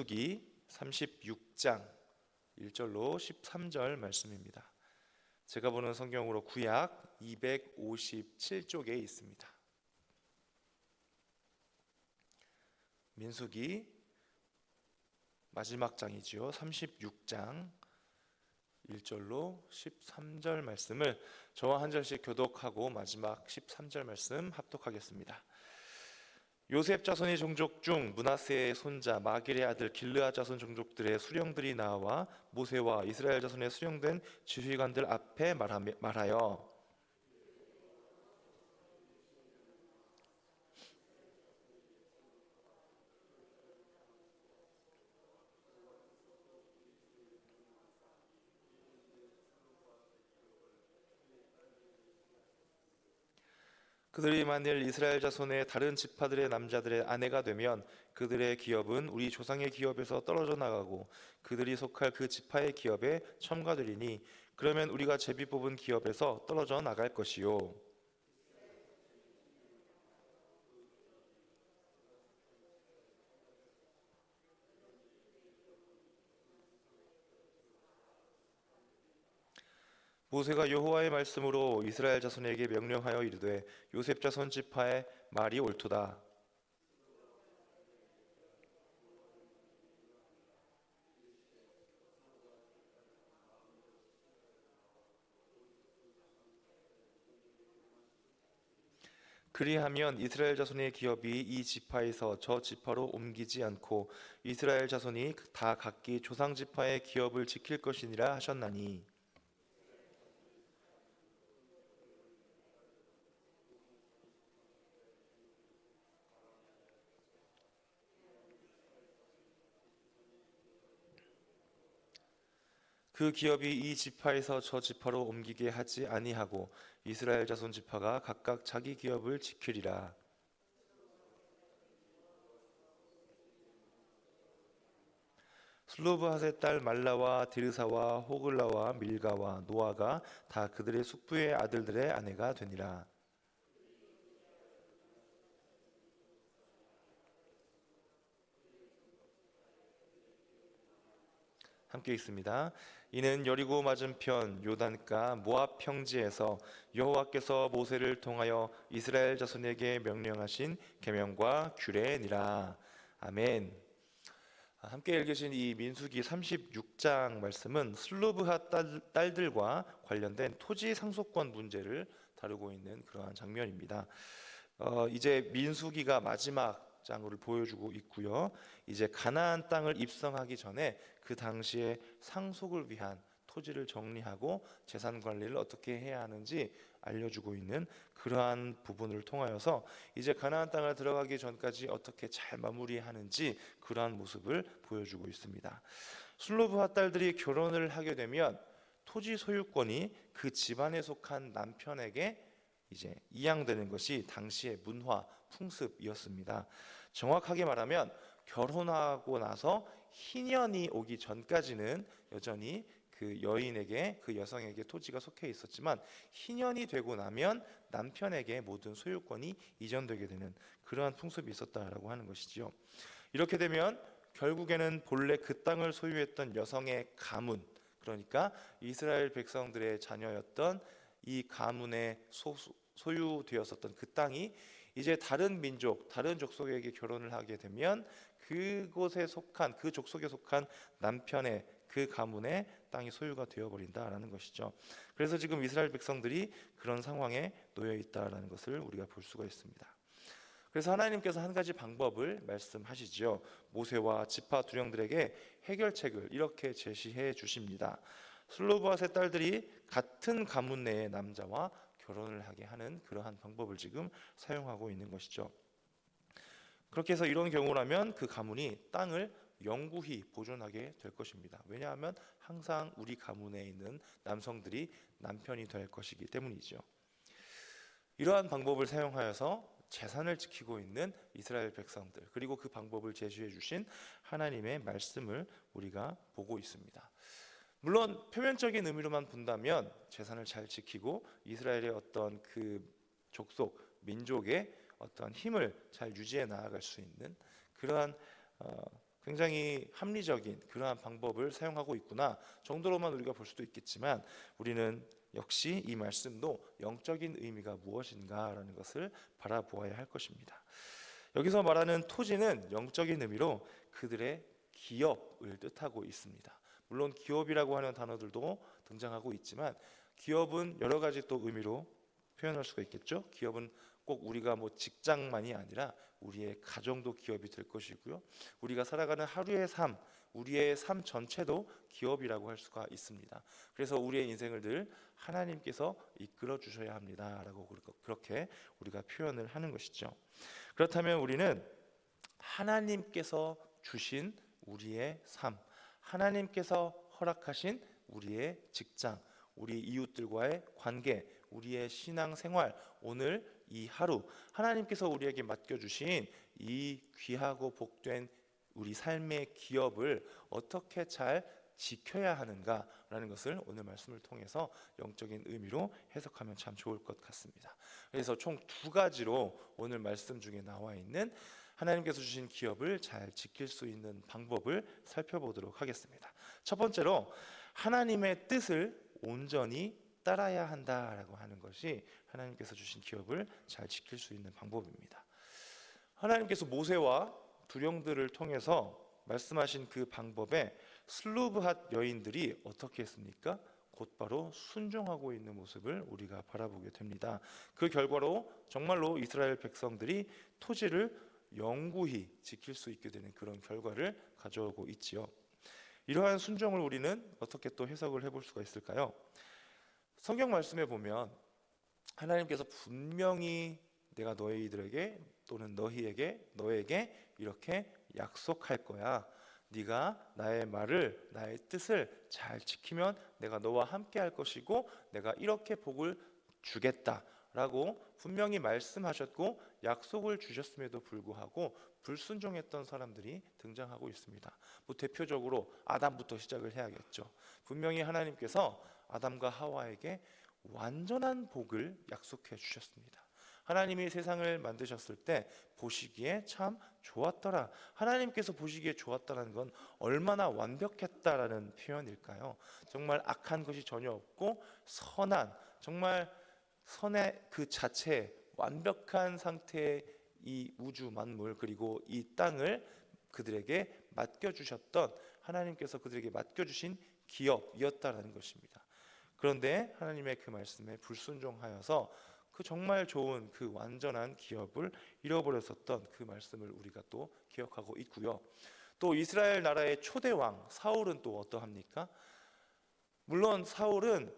민수기 36장 1절로 13절 말씀입니다. 제가 보는 성경으로 구약 257쪽에 있습니다. 민수기 마지막 장이지요. 36장 1절로 13절 말씀을 저와 한 절씩 교독하고 마지막 13절 말씀 합독하겠습니다. 요셉 자손의 종족 중 므낫세의 손자 마길의 아들 길르앗 자손 종족들의 수령들이 나와 모세와 이스라엘 자손의 수령된 지휘관들 앞에 말하여 그들이 만일 이스라엘 자손의 다른 지파들의 남자들의 아내가 되면 그들의 기업은 우리 조상의 기업에서 떨어져 나가고 그들이 속할 그 지파의 기업에 첨가되리니 그러면 우리가 제비 뽑은 기업에서 떨어져 나갈 것이요. 모세가 여호와의 말씀으로 이스라엘 자손에게 명령하여 이르되 요셉 자손 지파의 말이 옳도다. 그리하면 이스라엘 자손의 기업이 이 지파에서 저 지파로 옮기지 않고 이스라엘 자손이 다 각기 조상 지파의 기업을 지킬 것이니라 하셨나니 그 기업이 이 지파에서 저 지파로 옮기게 하지 아니하고 이스라엘 자손 지파가 각각 자기 기업을 지키리라. 슬로브핫의 딸 말라와 디르사와 호글라와 밀가와 노아가 다 그들의 숙부의 아들들의 아내가 되니라. 함께 있습니다. 이는 여리고 맞은편 요단가 모압 평지에서 여호와께서 모세를 통하여 이스라엘 자손에게 명령하신 계명과 규례니라. 아멘. 함께 읽으신 이 민수기 36장 말씀은 슬로브핫 딸들과 관련된 토지 상속권 문제를 다루고 있는 그러한 장면입니다. 이제 민수기가 마지막 장을 보여주고 있고요. 이제 가나안 땅을 입성하기 전에 그 당시에 상속을 위한 토지를 정리하고 재산 관리를 어떻게 해야 하는지 알려주고 있는 그러한 부분을 통하여서 이제 가나안 땅을 들어가기 전까지 어떻게 잘 마무리하는지 그러한 모습을 보여주고 있습니다. 슬로브핫 딸들이 결혼을 하게 되면 토지 소유권이 그 집안에 속한 남편에게 이제 이양되는 것이 당시의 문화 풍습이었습니다. 정확하게 말하면 결혼하고 나서 희년이 오기 전까지는 여전히 그 여인에게 그 여성에게 토지가 속해 있었지만 희년이 되고 나면 남편에게 모든 소유권이 이전되게 되는 그러한 풍습이 있었다라고 하는 것이지요. 이렇게 되면 결국에는 본래 그 땅을 소유했던 여성의 가문, 그러니까 이스라엘 백성들의 자녀였던 이 가문의 소유되었었던 그 땅이 이제 다른 민족, 다른 족속에게 결혼을 하게 되면 그곳에 속한 그 족속에 속한 남편의 그 가문의 땅이 소유가 되어버린다라는 것이죠. 그래서 지금 이스라엘 백성들이 그런 상황에 놓여 있다라는 것을 우리가 볼 수가 있습니다. 그래서 하나님께서 한 가지 방법을 말씀하시죠. 모세와 지파 두령들에게 해결책을 이렇게 제시해 주십니다. 슬로브핫의 딸들이 같은 가문 내의 남자와 결혼을 하게 하는 그러한 방법을 지금 사용하고 있는 것이죠. 그렇게 해서 이런 경우라면 그 가문이 땅을 영구히 보존하게 될 것입니다. 왜냐하면 항상 우리 가문에 있는 남성들이 남편이 될 것이기 때문이죠. 이러한 방법을 사용하여서 재산을 지키고 있는 이스라엘 백성들, 그리고 그 방법을 제시해 주신 하나님의 말씀을 우리가 보고 있습니다. 물론 표면적인 의미로만 본다면 재산을 잘 지키고 이스라엘의 어떤 그 족속, 민족의 어떤 힘을 잘 유지해 나아갈 수 있는 그러한 굉장히 합리적인 그러한 방법을 사용하고 있구나 정도로만 우리가 볼 수도 있겠지만, 우리는 역시 이 말씀도 영적인 의미가 무엇인가라는 것을 바라보아야 할 것입니다. 여기서 말하는 토지는 영적인 의미로 그들의 기업을 뜻하고 있습니다. 물론 기업이라고 하는 단어들도 등장하고 있지만, 기업은 여러 가지 또 의미로 표현할 수가 있겠죠. 기업은 꼭 우리가 뭐 직장만이 아니라 우리의 가정도 기업이 될 것이고요. 우리가 살아가는 하루의 삶, 우리의 삶 전체도 기업이라고 할 수가 있습니다. 그래서 우리의 인생을 늘 하나님께서 이끌어 주셔야 합니다라고 그렇게 우리가 표현을 하는 것이죠. 그렇다면 우리는 하나님께서 주신 우리의 삶, 하나님께서 허락하신 우리의 직장, 우리 이웃들과의 관계, 우리의 신앙생활, 오늘 이 하루 하나님께서 우리에게 맡겨주신 이 귀하고 복된 우리 삶의 기업을 어떻게 잘 지켜야 하는가라는 것을 오늘 말씀을 통해서 영적인 의미로 해석하면 참 좋을 것 같습니다. 그래서 총 두 가지로 오늘 말씀 중에 나와 있는 하나님께서 주신 기업을 잘 지킬 수 있는 방법을 살펴보도록 하겠습니다. 첫 번째로 하나님의 뜻을 온전히 따라야 한다라고 하는 것이 하나님께서 주신 기업을 잘 지킬 수 있는 방법입니다. 하나님께서 모세와 두령들을 통해서 말씀하신 그 방법에 슬루브핫 여인들이 어떻게 했습니까? 곧바로 순종하고 있는 모습을 우리가 바라보게 됩니다. 그 결과로 정말로 이스라엘 백성들이 토지를 영구히 지킬 수 있게 되는 그런 결과를 가져오고 있지요. 이러한 순종을 우리는 어떻게 또 해석을 해볼 수가 있을까요? 성경 말씀에 보면 하나님께서 분명히 내가 너희들에게 또는 너에게 이렇게 약속할 거야. 네가 나의 말을, 나의 뜻을 잘 지키면 내가 너와 함께 할 것이고 내가 이렇게 복을 주겠다라고 분명히 말씀하셨고 약속을 주셨음에도 불구하고 불순종했던 사람들이 등장하고 있습니다. 뭐 대표적으로 아담부터 시작을 해야겠죠. 분명히 하나님께서 아담과 하와에게 완전한 복을 약속해 주셨습니다. 하나님이 세상을 만드셨을 때 보시기에 참 좋았더라. 하나님께서 보시기에 좋았다는 건 얼마나 완벽했다라는 표현일까요? 정말 악한 것이 전혀 없고 선한, 정말 선의 그 자체, 완벽한 상태의 이 우주 만물 그리고 이 땅을 그들에게 맡겨주셨던, 하나님께서 그들에게 맡겨주신 기업이었다라는 것입니다. 그런데 하나님의 그 말씀에 불순종하여서 그 정말 좋은 그 완전한 기업을 잃어버렸었던 그 말씀을 우리가 또 기억하고 있고요. 또 이스라엘 나라의 초대 왕 사울은 또 어떠합니까? 물론 사울은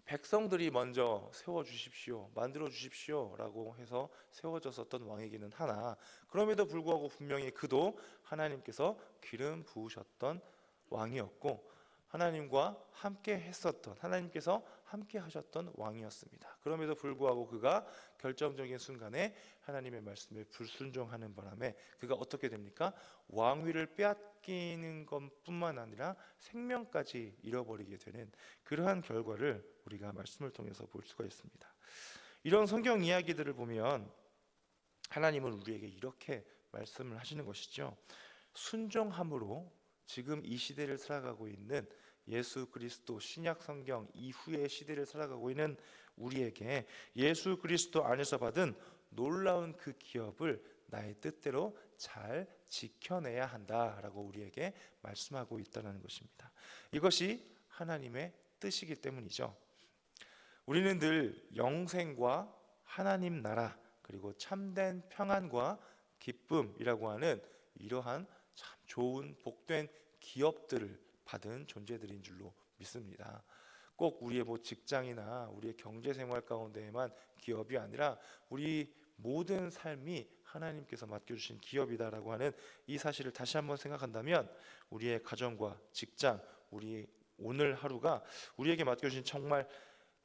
백성들이 먼저 세워주십시오, 만들어주십시오 라고 해서 세워졌었던 왕이기는 하나, 그럼에도 불구하고 분명히 그도 하나님께서 기름 부으셨던 왕이었고 하나님과 함께 했었던, 하나님께서 함께 하셨던 왕이었습니다. 그럼에도 불구하고 그가 결정적인 순간에 하나님의 말씀에 불순종하는 바람에 그가 어떻게 됩니까? 왕위를 빼앗기는 것뿐만 아니라 생명까지 잃어버리게 되는 그러한 결과를 우리가 말씀을 통해서 볼 수가 있습니다. 이런 성경 이야기들을 보면 하나님은 우리에게 이렇게 말씀을 하시는 것이죠. 순종함으로 지금 이 시대를 살아가고 있는 예수 그리스도 신약 성경 이후의 시대를 살아가고 있는 우리에게 예수 그리스도 안에서 받은 놀라운 그 기업을 나의 뜻대로 잘 지켜내야 한다라고 우리에게 말씀하고 있다는 것입니다. 이것이 하나님의 뜻이기 때문이죠. 우리는 늘 영생과 하나님 나라 그리고 참된 평안과 기쁨이라고 하는 이러한 참 좋은 복된 기업들을 받은 존재들인 줄로 믿습니다. 꼭 우리의 뭐 직장이나 우리의 경제 생활 가운데에만 기업이 아니라 우리 모든 삶이 하나님께서 맡겨주신 기업이다라고 하는 이 사실을 다시 한번 생각한다면 우리의 가정과 직장, 우리 오늘 하루가 우리에게 맡겨주신 정말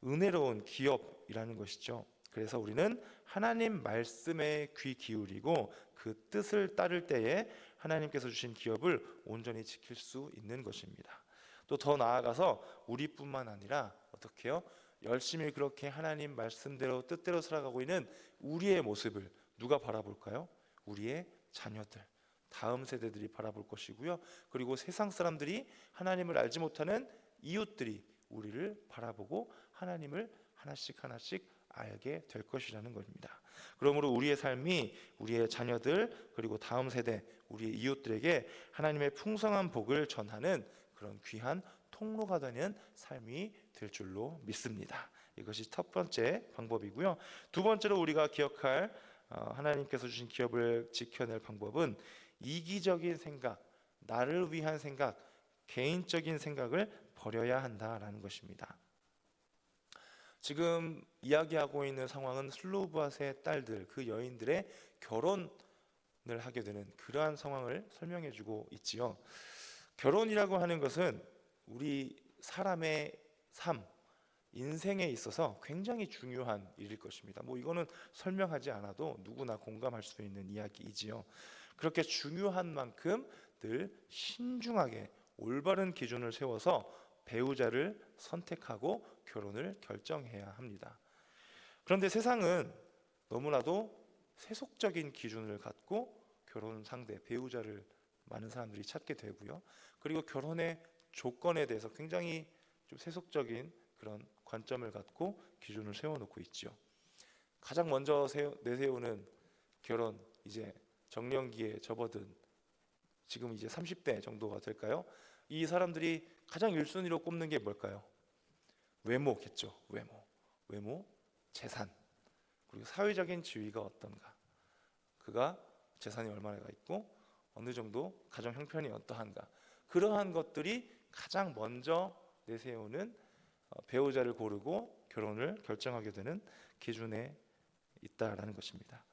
은혜로운 기업이라는 것이죠. 그래서 우리는 하나님 말씀에 귀 기울이고 그 뜻을 따를 때에 하나님께서 주신 기업을 온전히 지킬 수 있는 것입니다. 또 더 나아가서 우리뿐만 아니라 어떻게 해요? 열심히 그렇게 하나님 말씀대로 뜻대로 살아가고 있는 우리의 모습을 누가 바라볼까요? 우리의 자녀들, 다음 세대들이 바라볼 것이고요. 그리고 세상 사람들이 하나님을 알지 못하는 이웃들이 우리를 바라보고 하나님을 하나씩 하나씩 알게 될 것이라는 겁니다. 그러므로 우리의 삶이 우리의 자녀들 그리고 다음 세대 우리의 이웃들에게 하나님의 풍성한 복을 전하는 그런 귀한 통로가 되는 삶이 될 줄로 믿습니다. 이것이 첫 번째 방법이고요. 두 번째로 우리가 기억할 하나님께서 주신 기업을 지켜낼 방법은 이기적인 생각, 나를 위한 생각, 개인적인 생각을 버려야 한다라는 것입니다. 지금 이야기하고 있는 상황은 슬로브앗의 딸들, 그 여인들의 결혼을 하게 되는 그러한 상황을 설명해주고 있지요. 결혼이라고 하는 것은 우리 사람의 삶, 인생에 있어서 굉장히 중요한 일일 것입니다. 이거는 설명하지 않아도 누구나 공감할 수 있는 이야기이지요. 그렇게 중요한 만큼 늘 신중하게 올바른 기준을 세워서 배우자를 선택하고 결혼을 결정해야 합니다. 그런데 세상은 너무나도 세속적인 기준을 갖고 결혼 상대, 배우자를 많은 사람들이 찾게 되고요. 그리고 결혼의 조건에 대해서 굉장히 좀 세속적인 그런 관점을 갖고 기준을 세워놓고 있죠. 가장 먼저 내세우는 결혼, 이제 정년기에 접어든 지금 이제 30대 정도가 될까요? 이 사람들이 가장 1순위로 꼽는 게 뭘까요? 외모겠죠. 외모, 재산, 그리고 사회적인 지위가 어떤가, 그가 재산이 얼마나 있고 어느 정도 가정 형편이 어떠한가, 그러한 것들이 가장 먼저 내세우는 배우자를 고르고 결혼을 결정하게 되는 기준에 있다라는 것입니다.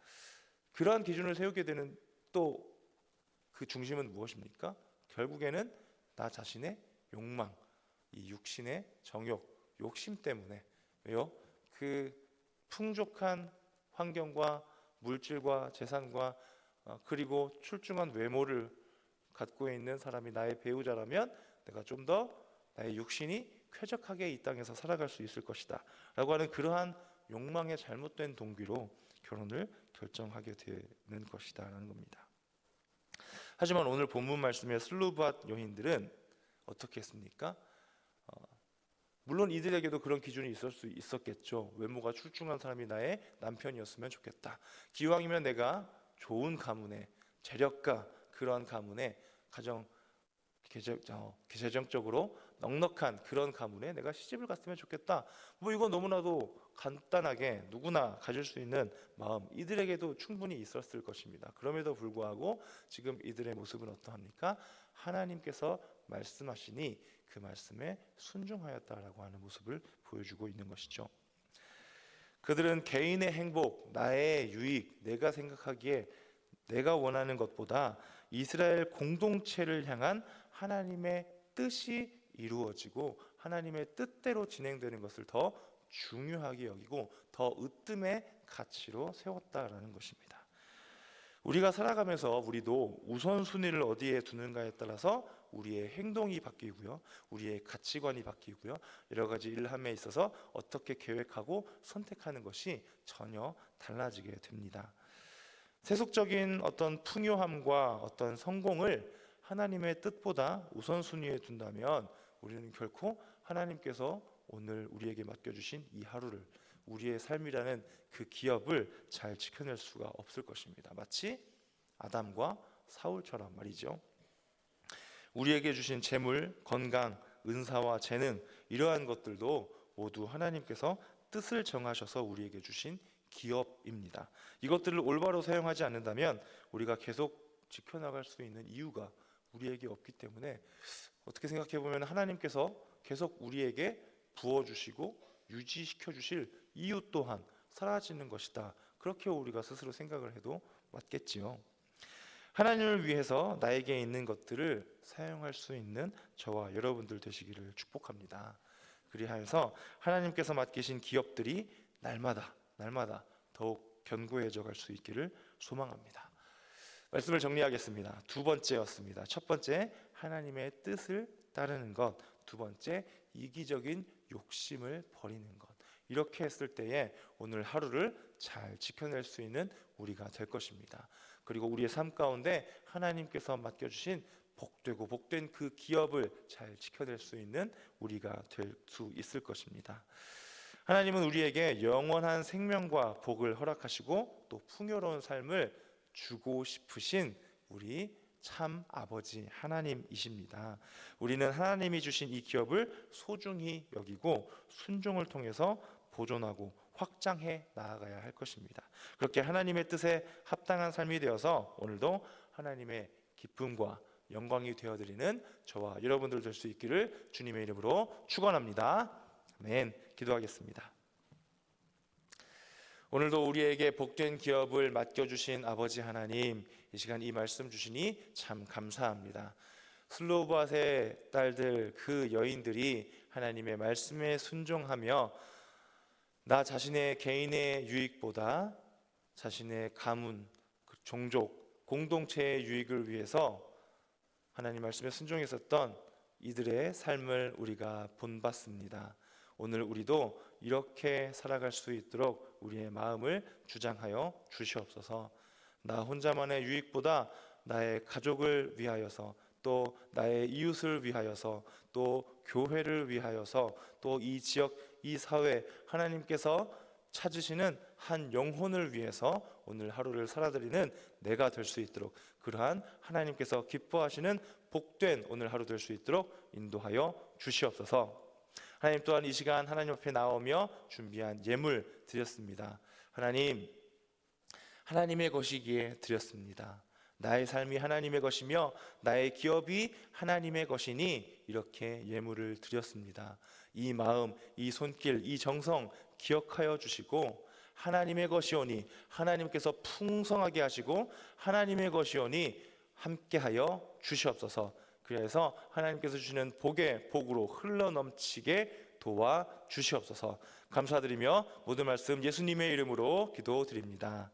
그러한 기준을 세우게 되는 또 그 중심은 무엇입니까? 결국에는 나 자신의 욕망, 이 육신의 정욕, 욕심 때문에. 왜요? 그 풍족한 환경과 물질과 재산과 그리고 출중한 외모를 갖고 있는 사람이 나의 배우자라면 내가 좀 더 나의 육신이 쾌적하게 이 땅에서 살아갈 수 있을 것이다 라고 하는 그러한 욕망의 잘못된 동기로 결혼을 결정하게 되는 것이다 라는 겁니다. 하지만 오늘 본문 말씀의 슬로브앗 여인들은 어떻게 했습니까? 물론 이들에게도 그런 기준이 있을 수 있었겠죠. 외모가 출중한 사람이 나의 남편이었으면 좋겠다. 기왕이면 내가 좋은 가문에, 재력가 그런 가문에, 재정적으로 넉넉한 그런 가문에 내가 시집을 갔으면 좋겠다. 이건 너무나도 간단하게 누구나 가질 수 있는 마음, 이들에게도 충분히 있었을 것입니다. 그럼에도 불구하고 지금 이들의 모습은 어떠합니까? 하나님께서 말씀하시니 그 말씀에 순종하였다라고 하는 모습을 보여주고 있는 것이죠. 그들은 개인의 행복, 나의 유익, 내가 생각하기에 내가 원하는 것보다 이스라엘 공동체를 향한 하나님의 뜻이 이루어지고 하나님의 뜻대로 진행되는 것을 더 중요하게 여기고 더 으뜸의 가치로 세웠다라는 것입니다. 우리가 살아가면서 우리도 우선순위를 어디에 두는가에 따라서 우리의 행동이 바뀌고요, 우리의 가치관이 바뀌고요, 여러 가지 일함에 있어서 어떻게 계획하고 선택하는 것이 전혀 달라지게 됩니다. 세속적인 어떤 풍요함과 어떤 성공을 하나님의 뜻보다 우선순위에 둔다면 우리는 결코 하나님께서 오늘 우리에게 맡겨주신 이 하루를, 우리의 삶이라는 그 기업을 잘 지켜낼 수가 없을 것입니다. 마치 아담과 사울처럼 말이죠. 우리에게 주신 재물, 건강, 은사와 재능, 이러한 것들도 모두 하나님께서 뜻을 정하셔서 우리에게 주신 기업입니다. 이것들을 올바로 사용하지 않는다면 우리가 계속 지켜나갈 수 있는 이유가 우리에게 없기 때문에 어떻게 생각해 보면 하나님께서 계속 우리에게 부어주시고 유지시켜 주실 이유 또한 사라지는 것이다, 그렇게 우리가 스스로 생각을 해도 맞겠지요. 하나님을 위해서 나에게 있는 것들을 사용할 수 있는 저와 여러분들 되시기를 축복합니다. 그리하여서 하나님께서 맡기신 기업들이 날마다 더욱 견고해져 갈 수 있기를 소망합니다. 말씀을 정리하겠습니다. 두 번째였습니다. 첫 번째, 하나님의 뜻을 따르는 것. 두 번째, 이기적인 욕심을 버리는 것. 이렇게 했을 때에 오늘 하루를 잘 지켜낼 수 있는 우리가 될 것입니다. 그리고 우리의 삶 가운데 하나님께서 맡겨주신 복되고 복된 그 기업을 잘 지켜낼 수 있는 우리가 될 수 있을 것입니다. 하나님은 우리에게 영원한 생명과 복을 허락하시고 또 풍요로운 삶을 주고 싶으신 우리 참 아버지 하나님이십니다. 우리는 하나님이 주신 이 기업을 소중히 여기고 순종을 통해서 보존하고 확장해 나아가야 할 것입니다. 그렇게 하나님의 뜻에 합당한 삶이 되어서 오늘도 하나님의 기쁨과 영광이 되어드리는 저와 여러분들 될 수 있기를 주님의 이름으로 축원합니다. 아멘. 기도하겠습니다. 오늘도 우리에게 복된 기업을 맡겨주신 아버지 하나님, 이 시간 이 말씀 주시니 참 감사합니다. 슬로바의 딸들 그 여인들이 하나님의 말씀에 순종하며 나 자신의 개인의 유익보다 자신의 가문, 종족, 공동체의 유익을 위해서 하나님 말씀에 순종했었던 이들의 삶을 우리가 본받습니다. 오늘 우리도 이렇게 살아갈 수 있도록 우리의 마음을 주장하여 주시옵소서. 나 혼자만의 유익보다 나의 가족을 위하여서, 또 나의 이웃을 위하여서, 또 교회를 위하여서, 또 이 지역, 이 사회, 하나님께서 찾으시는 한 영혼을 위해서 오늘 하루를 살아드리는 내가 될 수 있도록, 그러한 하나님께서 기뻐하시는 복된 오늘 하루 될 수 있도록 인도하여 주시옵소서. 하나님, 또한 이 시간 하나님 앞에 나오며 준비한 예물 드렸습니다. 하나님, 하나님의 것이기에 드렸습니다. 나의 삶이 하나님의 것이며 나의 기업이 하나님의 것이니 이렇게 예물을 드렸습니다. 이 마음, 이 손길, 이 정성 기억하여 주시고, 하나님의 것이오니 하나님께서 풍성하게 하시고 하나님의 것이오니 함께하여 주시옵소서. 그래서 하나님께서 주시는 복의 복으로 흘러넘치게 도와 주시옵소서. 감사드리며 모든 말씀 예수님의 이름으로 기도드립니다.